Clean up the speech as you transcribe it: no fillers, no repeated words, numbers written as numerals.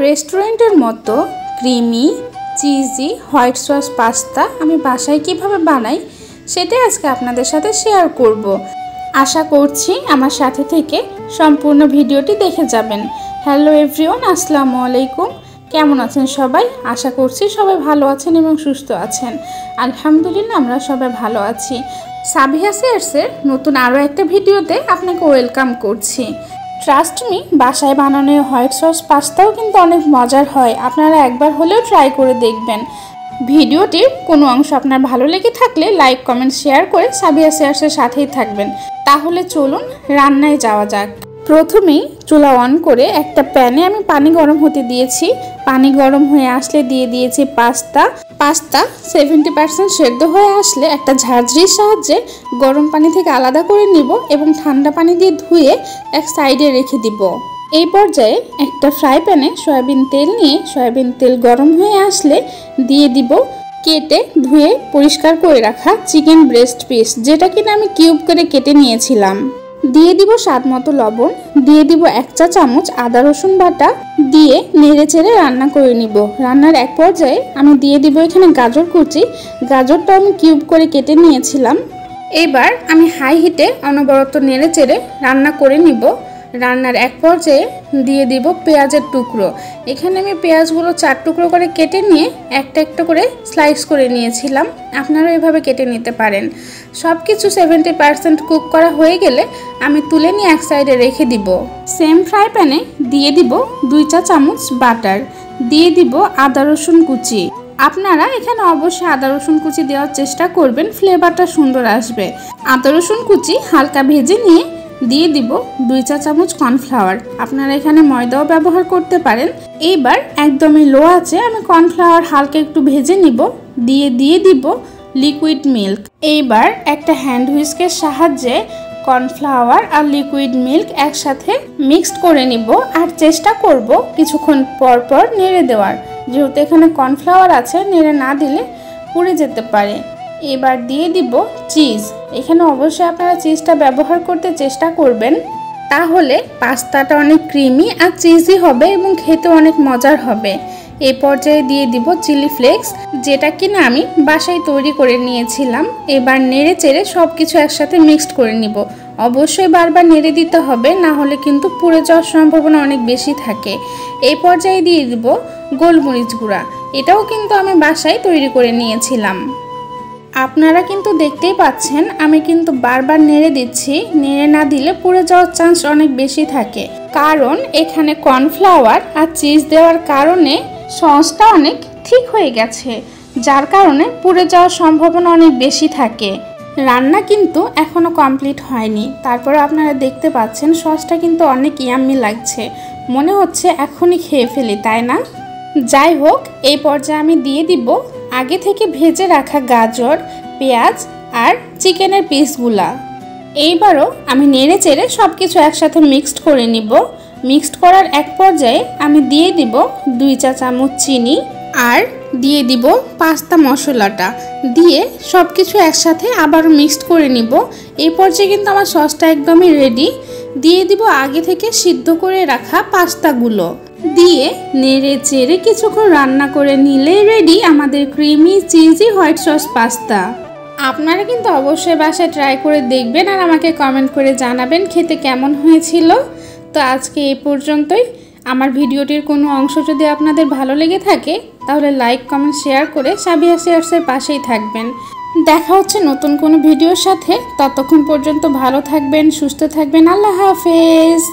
রেস্টুরেন্টের মতো creamy cheesy white sauce pasta আমি বাসায় কিভাবে বানাই সেটাই আজকে আপনাদের সাথে শেয়ার করব। আশা করছি আমার সাথে থেকে সম্পূর্ণ ভিডিওটি দেখে যাবেন। হ্যালো এভরিওয়ান, আসসালামু আলাইকুম। কেমন আছেন সবাই? আশা করছি সবাই ভালো আছেন এবং সুস্থ আছেন। আলহামদুলিল্লাহ আমরা সবাই ভালো আছি। সাবিহা সিয়ার্সের নতুন আরও একটা ভিডিওতে আপনাকে ওয়েলকাম করছি। ট্রাস্ট মি, বাসায় বানানো হোয়াইট সস পাস্তাও কিন্তু অনেক মজার হয়। আপনারা একবার হলেও ট্রাই করে দেখবেন। ভিডিওটির কোনো অংশ আপনার ভালো লেগে থাকলে লাইক কমেন্ট শেয়ার করে সাবিহা সিয়ার্সের সাথেই থাকবেন। তাহলে চলুন রান্নায় যাওয়া যাক। প্রথমেই চুলা অন করে একটা প্যানে আমি পানি গরম হতে দিয়েছি। পানি গরম হয়ে আসলে দিয়ে দিয়েছি পাস্তা 70% সেদ্ধ হয়ে আসলে একটা ঝাঁঝরির সাহায্যে গরম পানি থেকে আলাদা করে নিব এবং ঠান্ডা পানি দিয়ে ধুয়ে এক সাইডে রেখে দিব। এই পর্যায়ে একটা ফ্রাই প্যানে সয়াবিন তেল নিয়ে সয়াবিন তেল গরম হয়ে আসলে দিয়ে দিব কেটে ধুয়ে পরিষ্কার করে রাখা চিকেন ব্রেস্ট পিস, যেটা কিনা আমি কিউব করে কেটে নিয়েছিলাম। দিয়ে দিব স্বাদ মতো লবণ, দিয়ে দিব 1 চা চামচ আদা রসুন বাটা, দিয়ে নেড়ে চেড়ে রান্না করে নিব। রান্নার এক পর্যায়ে আমি দিয়ে দিব এখানে গাজর কুচি। গাজরটা আমি কিউব করে কেটে নিয়েছিলাম। এবার আমি হাই হিটে অনবরত নেড়ে চেড়ে রান্না করে নিব। রান্নার এক পর্যায়ে দিয়ে দিব পেঁয়াজের টুকরো। এখানে আমি পেঁয়াজগুলো 4 টুকরো করে কেটে নিয়ে একটা একটা করে স্লাইস করে নিয়েছিলাম। আপনারা এভাবে কেটে নিতে পারেন। সব কিছু 70% কুক করা হয়ে গেলে আমি তুলে নিয়ে এক সাইডে রেখে দিব। সেম ফ্রাই প্যানে দিয়ে দিব 2 চা চামচ বাটার, দিয়ে দিব আদা রসুন কুচি। আপনারা এখানে অবশ্যই আদা রসুন কুচি দেওয়ার চেষ্টা করবেন, ফ্লেভারটা সুন্দর আসবে। আদা রসুন কুচি হালকা ভেজে নিয়ে দিয়ে দিব 2 চা চামচ কর্নফ্লাওয়ার। আপনারা এখানে ময়দাও ব্যবহার করতে পারেন। এইবার একদমই লো আছে আমি কর্নফ্লাওয়ার হালকা একটু ভেজে নিব। দিয়ে দিব লিকুইড মিল্ক। এইবার একটা হ্যান্ড হুইস্কের সাহায্যে কর্নফ্লাওয়ার আর লিকুইড মিল্ক একসাথে মিক্সড করে নিব আর চেষ্টা করব কিছুক্ষণ পর পর নেড়ে দেওয়ার। যেহেতু এখানে কর্নফ্লাওয়ার আছে, নেড়ে না দিলে পুড়ে যেতে পারে। এবার দিয়ে দিব চিজ। এখানে অবশ্যই আপনারা চিজটা ব্যবহার করতে চেষ্টা করবেন, তাহলে পাস্তাটা অনেক ক্রিমি আর চিজি হবে এবং খেতে অনেক মজার হবে। এই পর্যায়ে দিয়ে দিব চিলি ফ্লেক্স, যেটা কিনা আমি বাসায় তৈরি করে নিয়েছিলাম। এবার নেড়ে চেড়ে সব কিছু একসাথে মিক্সড করে নিব। অবশ্যই বারবার নেড়ে দিতে হবে, না হলে কিন্তু পুড়ে যাওয়ার সম্ভাবনা অনেক বেশি থাকে। এই পর্যায়ে দিয়ে দিব গোলমরিচ গুঁড়া। এটাও কিন্তু আমি বাসায় তৈরি করে নিয়েছিলাম। আপনারা কিন্তু দেখতেই পাচ্ছেন আমি কিন্তু বারবার নেড়ে দিচ্ছি। নেড়ে না দিলে পুড়ে যাওয়ার চান্স অনেক বেশি থাকে, কারণ এখানে কর্নফ্লাওয়ার আর চিজ দেওয়ার কারণে সসটা অনেক ঠিক হয়ে গেছে, যার কারণে পুড়ে যাওয়ার সম্ভাবনা অনেক বেশি থাকে। রান্না কিন্তু এখনো কমপ্লিট হয়নি, তারপরে আপনারা দেখতে পাচ্ছেন সসটা কিন্তু অনেক ইয়াম্মি লাগছে। মনে হচ্ছে এখনই খেয়ে ফেলি, তাই না? যাই হোক, এই পর্যায়ে আমি দিয়ে দিব আগে থেকে ভেজে রাখা গাজর, পেঁয়াজ আর চিকেনের পিসগুলা। এইবারও আমি নেড়ে চেড়ে সব কিছু একসাথে মিক্সড করে নিব। মিক্সড করার এক পর্যায়ে আমি দিয়ে দিব 2 চা চামচ চিনি আর দিয়ে দিব পাস্তা মশলাটা, দিয়ে সব কিছু একসাথে আবারও মিক্সড করে নিব। এই পর্যায়ে কিন্তু আমার সসটা একদমই রেডি। দিয়ে দিব আগে থেকে সিদ্ধ করে রাখা পাস্তাগুলো, দিয়ে নেড়ে চেড়ে কিছুক্ষণ রান্না করে নিলেই রেডি আমাদের creamy cheesy white sauce pasta. আপনারা কিন্তু অবশ্যই বাসায় ট্রাই করে দেখবেন আর আমাকে কমেন্ট করে জানাবেন খেতে কেমন হয়েছিল। তো আজকে এই পর্যন্তই। আমার ভিডিওটির কোনো অংশ যদি আপনাদের ভালো লেগে থাকে তাহলে লাইক কমেন্ট শেয়ার করে সাবিহা সিয়ার্সের পাশেই থাকবেন। দেখা হচ্ছে নতুন কোনো ভিডিওর সাথে। ততক্ষণ পর্যন্ত ভালো থাকবেন, সুস্থ থাকবেন। আল্লাহ হাফেজ।